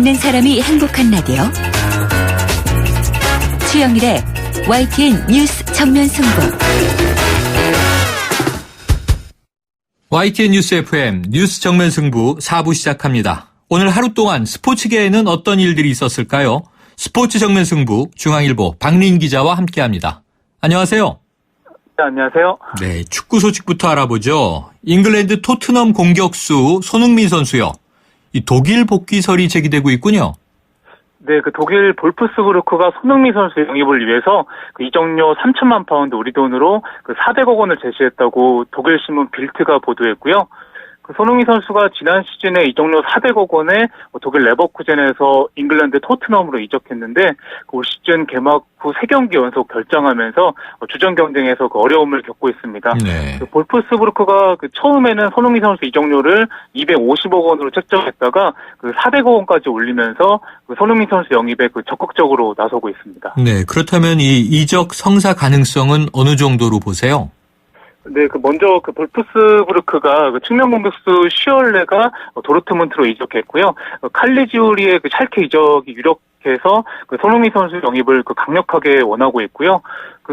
듣는 사람이 행복한 라디오 최영일의 YTN 뉴스 정면 승부. YTN 뉴스 FM 뉴스 정면 승부 4부 시작합니다. 오늘 하루 동안 스포츠계에는 어떤 일들이 있었을까요? 스포츠 정면 승부 중앙일보 박린 기자와 함께합니다. 안녕하세요. 네, 안녕하세요. 네, 축구 소식부터 알아보죠. 잉글랜드 토트넘 공격수 손흥민 선수요. 이 독일 복귀설이 제기되고 있군요. 네, 독일 볼프스부르크가 손흥민 선수 영입을 위해서 이적료 3천만 파운드 우리 돈으로 400억 원을 제시했다고 독일 신문 빌트가 보도했고요. 손흥민 선수가 지난 시즌에 이적료 400억 원에 독일 레버쿠젠에서 잉글랜드 토트넘으로 이적했는데 올 시즌 개막 후 3경기 연속 결장하면서 주전 경쟁에서 어려움을 겪고 있습니다. 네. 볼프스부르크가 처음에는 손흥민 선수 이적료를 250억 원으로 책정했다가 400억 원까지 올리면서 손흥민 선수 영입에 적극적으로 나서고 있습니다. 네, 그렇다면 이 이적 성사 가능성은 어느 정도로 보세요? 네, 먼저 볼프스부르크가 측면 공격수 슈얼레가 도르트문트로 이적했고요. 칼리지우리의 샬케 이적이 유력해서 손흥민 선수 영입을 강력하게 원하고 있고요.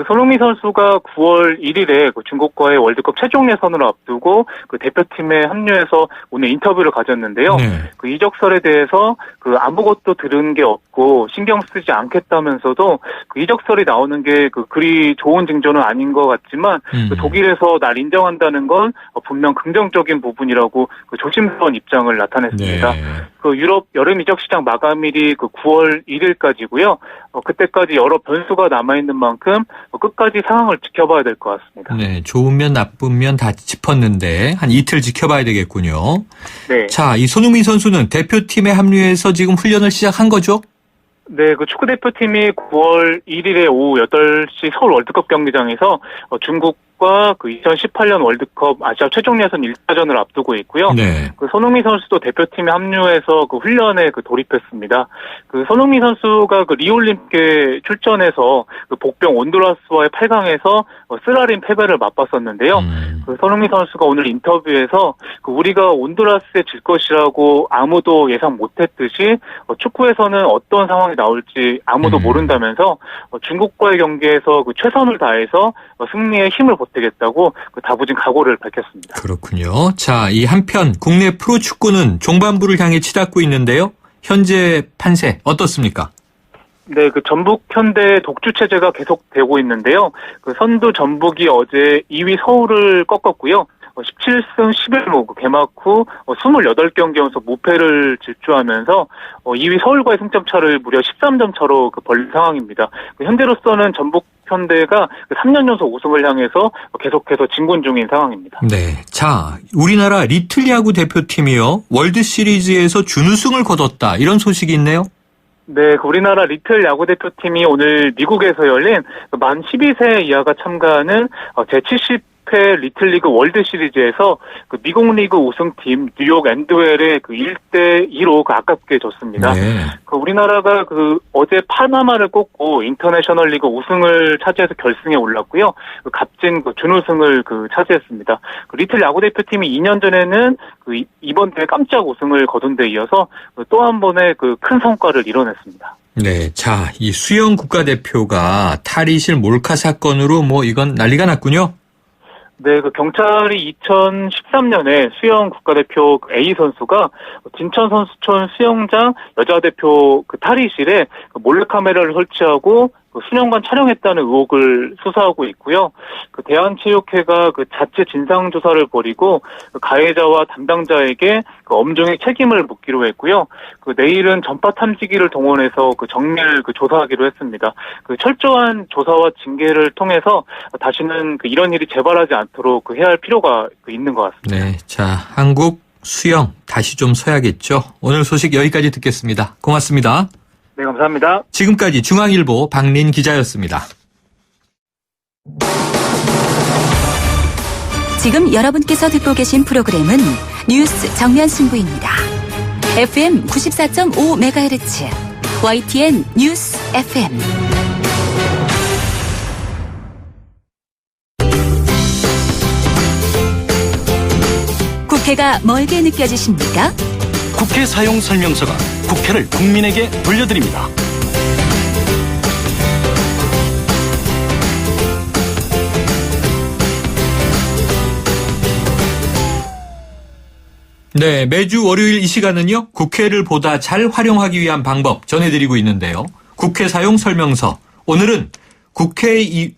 손흥민 선수가 9월 1일에 중국과의 월드컵 최종 예선을 앞두고 대표팀에 합류해서 오늘 인터뷰를 가졌는데요. 네. 이적설에 대해서 아무것도 들은 게 없고 신경 쓰지 않겠다면서도 이적설이 나오는 게 그리 좋은 징조는 아닌 것 같지만 독일에서 날 인정한다는 건 분명 긍정적인 부분이라고 조심스러운 입장을 나타냈습니다. 네. 유럽 여름 이적 시장 마감일이 9월 1일까지고요. 그때까지 여러 변수가 남아있는 만큼 끝까지 상황을 지켜봐야 될 것 같습니다. 네, 좋은 면 나쁜 면 다 짚었는데 한 이틀 지켜봐야 되겠군요. 네. 자, 이 손흥민 선수는 대표팀에 합류해서 지금 훈련을 시작한 거죠? 네, 축구대표팀이 9월 1일에 오후 8시 서울 월드컵 경기장에서 중국과 2018년 월드컵 아시아 최종 예선 1차전을 앞두고 있고요. 네. 손흥민 선수도 대표팀에 합류해서 훈련에 돌입했습니다. 손흥민 선수가 리올림픽에 출전해서 복병 온두라스와의 8강에서 쓰라린 패배를 맛봤었는데요. 손흥민 선수가 오늘 인터뷰에서 우리가 온두라스에 질 것이라고 아무도 예상 못했듯이 축구에서는 어떤 상황이 나올지 아무도 모른다면서 중국과의 경기에서 최선을 다해서 승리에 힘을 보태겠다고 다부진 각오를 밝혔습니다. 그렇군요. 자, 이 한편 국내 프로축구는 종반부를 향해 치닫고 있는데요. 현재 판세 어떻습니까? 네, 전북 현대 독주 체제가 계속되고 있는데요. 선두 전북이 어제 2위 서울을 꺾었고요. 17승 11무 개막 후 28경기 연속 무패를 질주하면서 2위 서울과의 승점 차를 무려 13점 차로 벌린 상황입니다. 현재로서는 전북 현대가 3년 연속 우승을 향해서 계속해서 진군 중인 상황입니다. 네, 자, 우리나라 리틀 야구 대표팀이요. 월드 시리즈에서 준우승을 거뒀다. 이런 소식이 있네요. 네, 우리나라 리틀 야구 대표팀이 오늘 미국에서 열린 만 12세 이하가 참가하는 제70회 리틀리그 월드 시리즈에서 미국 리그 우승팀 뉴욕 엔드웰에 1대2로 아깝게 졌습니다. 네. 우리나라가 어제 파나마를 꺾고 인터내셔널 리그 우승을 차지해서 결승에 올랐고요. 값진 준우승을 차지했습니다. 리틀 야구 대표팀이 2년 전에는 이번 대회 깜짝 우승을 거둔 데 이어서 또 한 번의 큰 성과를 이뤄냈습니다. 네, 자, 이 수영 국가대표가 탈의실 몰카 사건으로 이건 난리가 났군요. 네, 경찰이 2013년에 수영 국가대표 A 선수가 진천 선수촌 수영장 여자대표 탈의실에 몰래카메라를 설치하고 수년간 촬영했다는 의혹을 수사하고 있고요. 대한체육회가 자체 진상조사를 벌이고 가해자와 담당자에게 엄중히 책임을 묻기로 했고요. 내일은 전파 탐지기를 동원해서 정밀 조사하기로 했습니다. 철저한 조사와 징계를 통해서 다시는 이런 일이 재발하지 않도록 해야 할 필요가 있는 것 같습니다. 네, 자, 한국 수영 다시 좀 서야겠죠. 오늘 소식 여기까지 듣겠습니다. 고맙습니다. 네, 감사합니다. 지금까지 중앙일보 박린 기자였습니다. 지금 여러분께서 듣고 계신 프로그램은 뉴스 정면 승부입니다. FM 94.5MHz YTN 뉴스 FM. 국회가 멀게 느껴지십니까? 국회 사용 설명서가 국회를 국민에게 돌려드립니다. 네, 매주 월요일 이 시간은요, 국회를 보다 잘 활용하기 위한 방법 전해드리고 있는데요. 국회 사용 설명서. 오늘은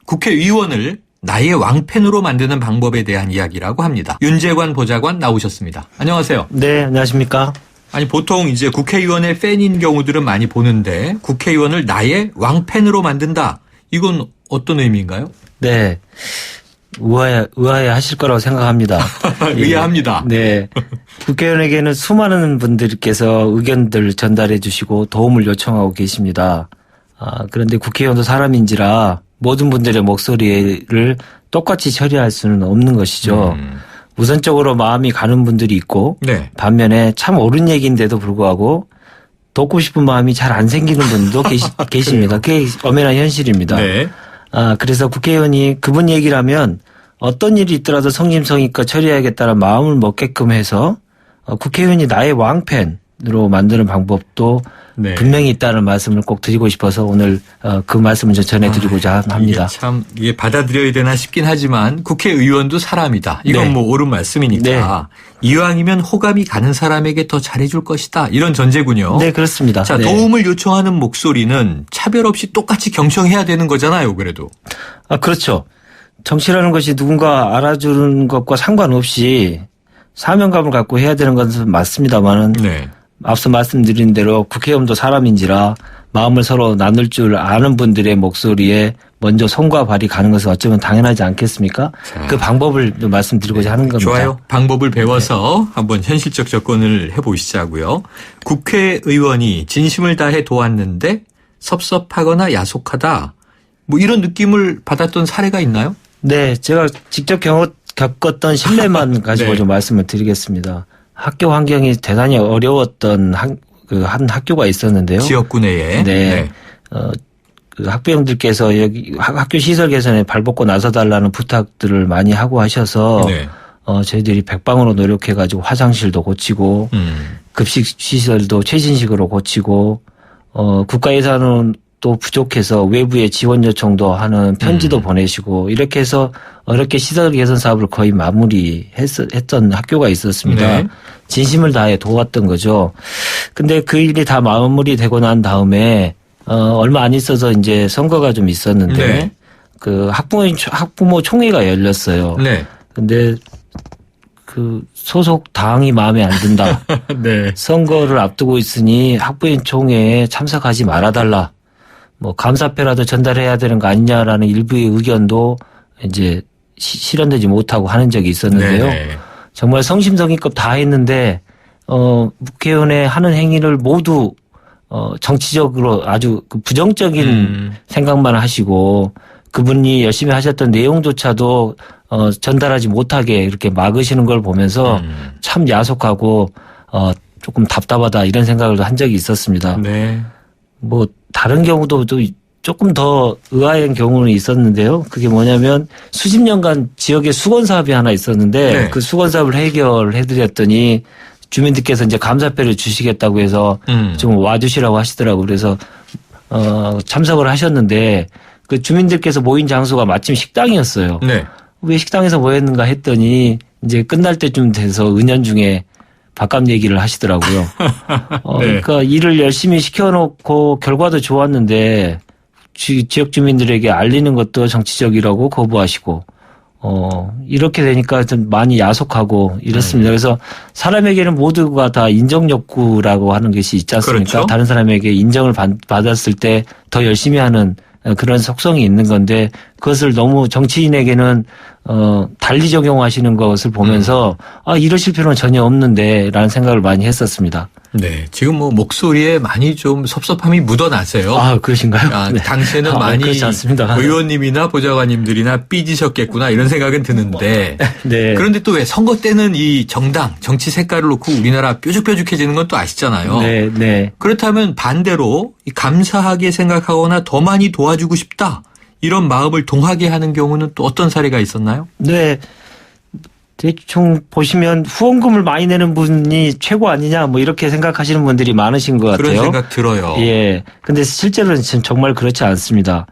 국회의원을 나의 왕팬으로 만드는 방법에 대한 이야기라고 합니다. 윤재관 보좌관 나오셨습니다. 안녕하세요. 네, 안녕하십니까. 아니, 보통 이제 국회의원의 팬인 경우들은 많이 보는데, 국회의원을 나의 왕팬으로 만든다. 이건 어떤 의미인가요? 네. 의아해 하실 거라고 생각합니다. 의아합니다. 네. 국회의원에게는 수많은 분들께서 의견들 전달해 주시고 도움을 요청하고 계십니다. 그런데 국회의원도 사람인지라 모든 분들의 목소리를 똑같이 처리할 수는 없는 것이죠. 우선적으로 마음이 가는 분들이 있고, 네. 반면에 참 옳은 얘기인데도 불구하고 돕고 싶은 마음이 잘 안 생기는 분도 계십니다. 그게 엄연한 현실입니다. 네. 그래서 국회의원이 그분 얘기라면 어떤 일이 있더라도 성심성의껏 처리해야겠다는 마음을 먹게끔 해서 국회의원이 나의 왕팬으로 만드는 방법도 네. 분명히 있다는 말씀을 꼭 드리고 싶어서 오늘 그 말씀을 좀 전해드리고자 합니다. 이게 받아들여야 되나 싶긴 하지만 국회의원도 사람이다. 이건 네. 뭐 옳은 말씀이니까 이왕이면 호감이 가는 사람에게 더 잘해줄 것이다. 이런 전제군요. 네, 그렇습니다. 자, 네. 도움을 요청하는 목소리는 차별 없이 똑같이 경청해야 되는 거잖아요. 그래도. 그렇죠. 정치라는 것이 누군가 알아주는 것과 상관없이 사명감을 갖고 해야 되는 것은 맞습니다만은 네. 앞서 말씀드린 대로 국회의원도 사람인지라 마음을 서로 나눌 줄 아는 분들의 목소리에 먼저 손과 발이 가는 것은 어쩌면 당연하지 않겠습니까? 자. 그 방법을 좀 말씀드리고자 하는 겁니다. 좋아요. 방법을 배워서 한번 현실적 접근을 해보시자고요. 국회의원이 진심을 다해 도왔는데 섭섭하거나 야속하다. 뭐 이런 느낌을 받았던 사례가 있나요? 네, 제가 직접 겪었던 신뢰만 가지고 네. 좀 말씀을 드리겠습니다. 학교 환경이 대단히 어려웠던 한 학교가 있었는데요. 지역구 내에. 네. 그 학부형들께서 여기 학교 시설 개선에 발벗고 나서달라는 부탁들을 많이 하고 하셔서 네. 저희들이 백방으로 노력해가지고 화장실도 고치고 급식 시설도 최신식으로 고치고 국가 예산은 또 부족해서 외부에 지원 요청도 하는 편지도 보내시고 이렇게 해서 어렵게 시설 개선 사업을 거의 마무리했던 학교가 있었습니다. 네. 진심을 다해 도왔던 거죠. 근데 그 일이 다 마무리되고 난 다음에 얼마 안 있어서 이제 선거가 좀 있었는데 네. 그 학부모 총회가 열렸어요. 네. 근데 그 소속 당이 마음에 안 든다. 네. 선거를 앞두고 있으니 학부모 총회에 참석하지 말아달라. 뭐 감사패라도 전달해야 되는 거 아니냐라는 일부의 의견도 이제 실현되지 못하고 하는 적이 있었는데요. 네. 정말 성심성의껏 다 했는데 국회의원의 하는 행위를 모두 정치적으로 아주 부정적인 생각만 하시고 그분이 열심히 하셨던 내용조차도 전달하지 못하게 이렇게 막으시는 걸 보면서 참 야속하고 조금 답답하다 이런 생각을 한 적이 있었습니다. 네. 뭐 다른 경우도 또 조금 더 의아한 경우는 있었는데요. 그게 뭐냐면 수십 년간 지역에 수건 사업이 하나 있었는데 네. 그 수건 사업을 해결해드렸더니 주민들께서 이제 감사패를 주시겠다고 해서 좀 와주시라고 하시더라고요. 그래서 참석을 하셨는데 그 주민들께서 모인 장소가 마침 식당이었어요. 네. 왜 식당에서 모였는가 했더니 이제 끝날 때쯤 돼서 은연중에 밥값 얘기를 하시더라고요. 네. 그러니까 일을 열심히 시켜놓고 결과도 좋았는데 지역 주민들에게 알리는 것도 정치적이라고 거부하시고 이렇게 되니까 좀 많이 야속하고 이렇습니다. 그래서 사람에게는 모두가 다 인정 욕구라고 하는 것이 있지 않습니까? 그렇죠. 다른 사람에게 인정을 받았을 때 더 열심히 하는 그런 속성이 있는 건데 그것을 너무 정치인에게는 달리 적용하시는 것을 보면서 이러실 필요는 전혀 없는데라는 생각을 많이 했었습니다. 네. 지금 뭐 목소리에 많이 좀 섭섭함이 묻어나세요. 그러신가요? 네. 당시에는 많이 그렇지 않습니다. 의원님이나 보좌관님들이나 삐지셨겠구나 이런 생각은 드는데 네. 그런데 또 왜 선거 때는 이 정당, 정치 색깔을 놓고 우리나라 뾰족뾰족해지는 건 또 아시잖아요. 네, 네. 그렇다면 반대로 감사하게 생각하거나 더 많이 도와주고 싶다. 이런 마음을 동하게 하는 경우는 또 어떤 사례가 있었나요? 네. 대충 보시면 후원금을 많이 내는 분이 최고 아니냐 뭐 이렇게 생각하시는 분들이 많으신 것 같아요. 그런 생각 들어요. 예. 근데 실제로는 정말 그렇지 않습니다.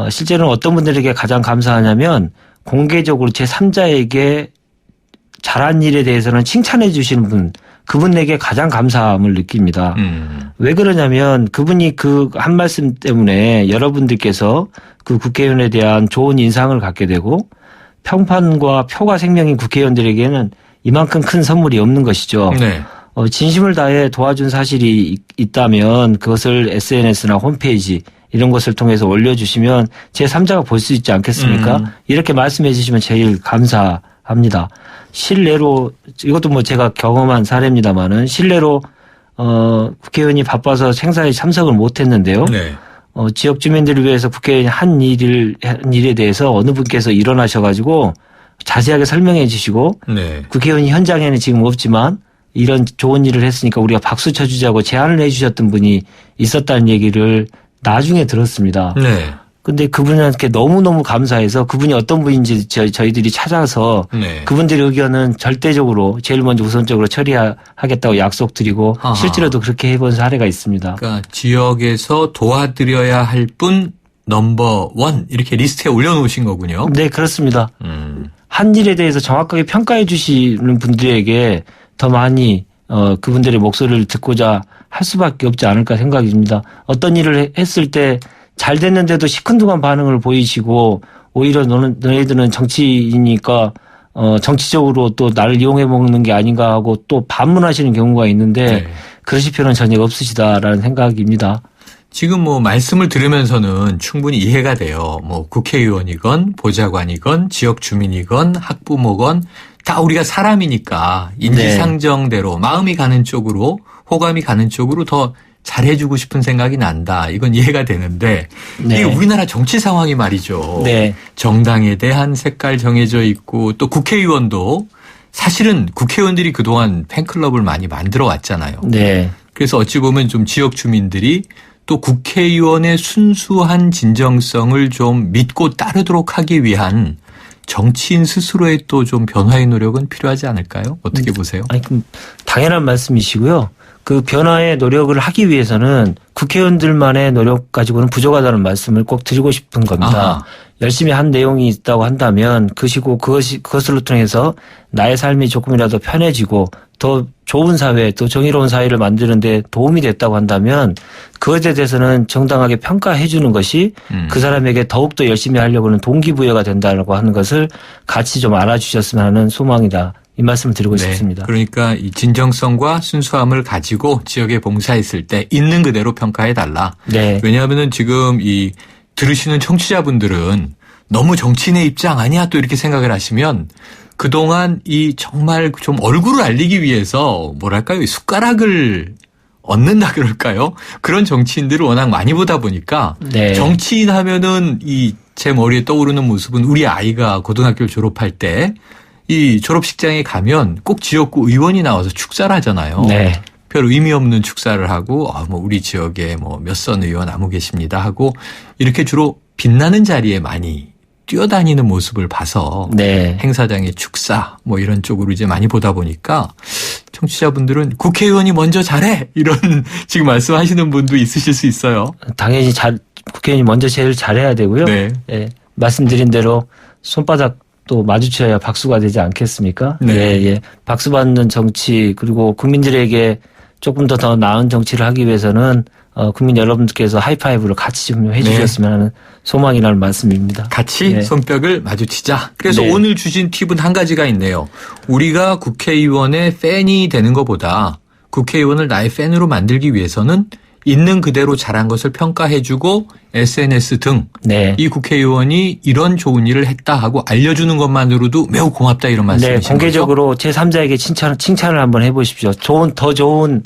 실제로는 어떤 분들에게 가장 감사하냐면 공개적으로 제3자에게 잘한 일에 대해서는 칭찬해 주시는 분, 그분에게 가장 감사함을 느낍니다. 왜 그러냐면 그분이 그 한 말씀 때문에 여러분들께서 그 국회의원에 대한 좋은 인상을 갖게 되고 평판과 표가 생명인 국회의원들에게는 이만큼 큰 선물이 없는 것이죠. 네. 진심을 다해 도와준 사실이 있다면 그것을 SNS나 홈페이지 이런 것을 통해서 올려주시면 제3자가 볼 수 있지 않겠습니까? 이렇게 말씀해 주시면 제일 감사합니다. 실례로 이것도 뭐 제가 경험한 사례입니다만은 실례로 국회의원이 바빠서 행사에 참석을 못했는데요. 네. 지역 주민들을 위해서 국회의원이 한 일에 대해서 어느 분께서 일어나셔가지고 자세하게 설명해 주시고 네. 국회의원이 현장에는 지금 없지만 이런 좋은 일을 했으니까 우리가 박수 쳐주자고 제안을 해 주셨던 분이 있었다는 얘기를 나중에 들었습니다. 네. 근데 그분한테 너무너무 감사해서 그분이 어떤 분인지 저희들이 찾아서 네. 그분들의 의견은 절대적으로 제일 먼저 우선적으로 처리하겠다고 약속드리고 아하. 실제로도 그렇게 해본 사례가 있습니다. 그러니까 지역에서 도와드려야 할 분 넘버 원 이렇게 리스트에 올려놓으신 거군요. 네, 그렇습니다. 한 일에 대해서 정확하게 평가해 주시는 분들에게 더 많이 그분들의 목소리를 듣고자 할 수밖에 없지 않을까 생각입니다. 어떤 일을 했을 때 잘 됐는데도 시큰둥한 반응을 보이시고 오히려 너희들은 정치이니까 정치적으로 또 나를 이용해 먹는 게 아닌가 하고 또 반문하시는 경우가 있는데 네. 그러실 필요는 전혀 없으시다라는 생각입니다. 지금 뭐 말씀을 들으면서는 충분히 이해가 돼요. 뭐 국회의원이건 보좌관이건 지역 주민이건 학부모건 다 우리가 사람이니까 인지상정대로 마음이 가는 쪽으로 호감이 가는 쪽으로 더 잘해주고 싶은 생각이 난다. 이건 이해가 되는데 네. 이게 우리나라 정치 상황이 말이죠. 네. 정당에 대한 색깔 정해져 있고 또 국회의원도 사실은 국회의원들이 그동안 팬클럽을 많이 만들어 왔잖아요. 네. 그래서 어찌 보면 좀 지역 주민들이 또 국회의원의 순수한 진정성을 좀 믿고 따르도록 하기 위한 정치인 스스로의 또 좀 변화의 노력은 필요하지 않을까요? 어떻게 보세요? 아니, 그럼 당연한 말씀이시고요. 그 변화의 노력을 하기 위해서는 국회의원들만의 노력 가지고는 부족하다는 말씀을 꼭 드리고 싶은 겁니다. 아하. 열심히 한 내용이 있다고 한다면 그것을 통해서 나의 삶이 조금이라도 편해지고 더 좋은 사회, 또 정의로운 사회를 만드는데 도움이 됐다고 한다면 그것에 대해서는 정당하게 평가해 주는 것이 그 사람에게 더욱더 열심히 하려고 하는 동기부여가 된다고 하는 것을 같이 좀 알아주셨으면 하는 소망이다. 이 말씀을 드리고 싶습니다. 그러니까 이 진정성과 순수함을 가지고 지역에 봉사했을 때 있는 그대로 평가해달라. 네. 왜냐하면은 지금 이 들으시는 청취자분들은 너무 정치인의 입장 아니야 또 이렇게 생각을 하시면 그동안 이 정말 좀 얼굴을 알리기 위해서 뭐랄까요? 숟가락을 얻는다 그럴까요? 그런 정치인들을 워낙 많이 보다 보니까 네. 정치인 하면은 이 제 머리에 떠오르는 모습은 우리 아이가 고등학교를 졸업할 때 이 졸업식장에 가면 꼭 지역구 의원이 나와서 축사를 하잖아요. 네. 별 의미 없는 축사를 하고 뭐 우리 지역에 뭐 몇 선 의원 아무 계십니다 하고 이렇게 주로 빛나는 자리에 많이 뛰어다니는 모습을 봐서 네. 행사장의 축사 뭐 이런 쪽으로 이제 많이 보다 보니까 청취자분들은 국회의원이 먼저 잘해 이런 지금 말씀하시는 분도 있으실 수 있어요. 당연히 국회의원이 먼저 제일 잘해야 되고요. 네. 예, 말씀드린 대로 손바닥 또 마주쳐야 박수가 되지 않겠습니까? 네. 예, 예. 박수 받는 정치 그리고 국민들에게 조금 더 나은 정치를 하기 위해서는 국민 여러분들께서 하이파이브를 같이 좀 해주셨으면 하는 소망이라는 말씀입니다. 같이 네. 손뼉을 마주치자. 그래서 네. 오늘 주신 팁은 한 가지가 있네요. 우리가 국회의원의 팬이 되는 것보다 국회의원을 나의 팬으로 만들기 위해서는 있는 그대로 잘한 것을 평가해주고 SNS 등 네. 이 국회의원이 이런 좋은 일을 했다 하고 알려주는 것만으로도 매우 고맙다 이런 네, 말씀이신 공개적으로 제3자에게 칭찬을 한번 해보십시오. 더 좋은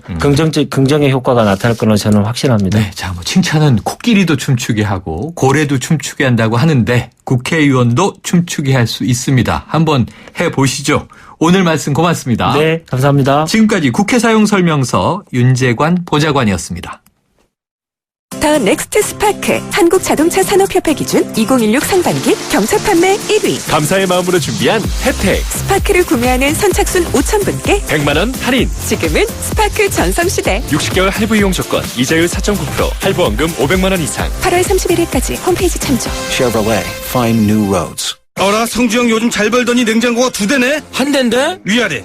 긍정의 효과가 나타날 거는 저는 확신합니다. 네, 자, 뭐 칭찬은 코끼리도 춤추게 하고 고래도 춤추게 한다고 하는데 국회의원도 춤추게 할 수 있습니다. 한번 해보시죠. 오늘 말씀 고맙습니다. 네, 감사합니다. 지금까지 국회 사용 설명서 윤재관 보좌관이었습니다. 더 넥스트 스파크 한국자동차 산업협회 기준 2016 상반기 경차 판매 1위. 감사의 마음으로 준비한 혜택. 스파크를 구매하는 선착순 5,000분께 100만 원 할인. 지금은 스파크 전성시대. 60개월 할부 이용 조건. 이자율 4.9%. 할부원금 500만 원 이상. 8월 31일까지 홈페이지 참조. Chevrolet, find new roads. 어라, 성주형 요즘 잘 벌더니 냉장고가 2대네? 한 대인데? 위아래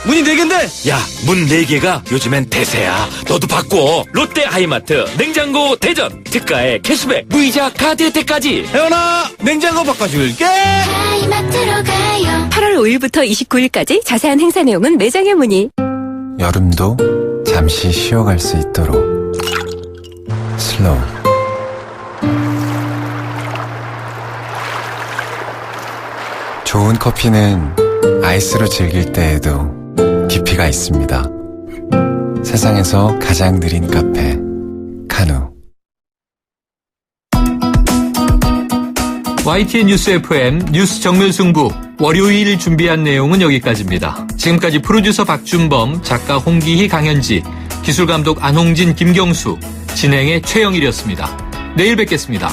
문이 4개인데? 야, 문 4개가 요즘엔 대세야. 너도 바꿔. 롯데 하이마트 냉장고 대전. 특가에 캐시백, 무이자 카드 혜택까지. 혜원아, 냉장고 바꿔줄게. 하이마트로 가요. 8월 5일부터 29일까지 자세한 행사 내용은 매장에 문의. 여름도 잠시 쉬어갈 수 있도록 슬로우. 좋은 커피는 아이스로 즐길 때에도 깊이가 있습니다. 세상에서 가장 느린 카페, 카누. YTN 뉴스 FM 뉴스 정면승부 월요일 준비한 내용은 여기까지입니다. 지금까지 프로듀서 박준범, 작가 홍기희, 강현지, 기술감독 안홍진, 김경수, 진행의 최영일이었습니다. 내일 뵙겠습니다.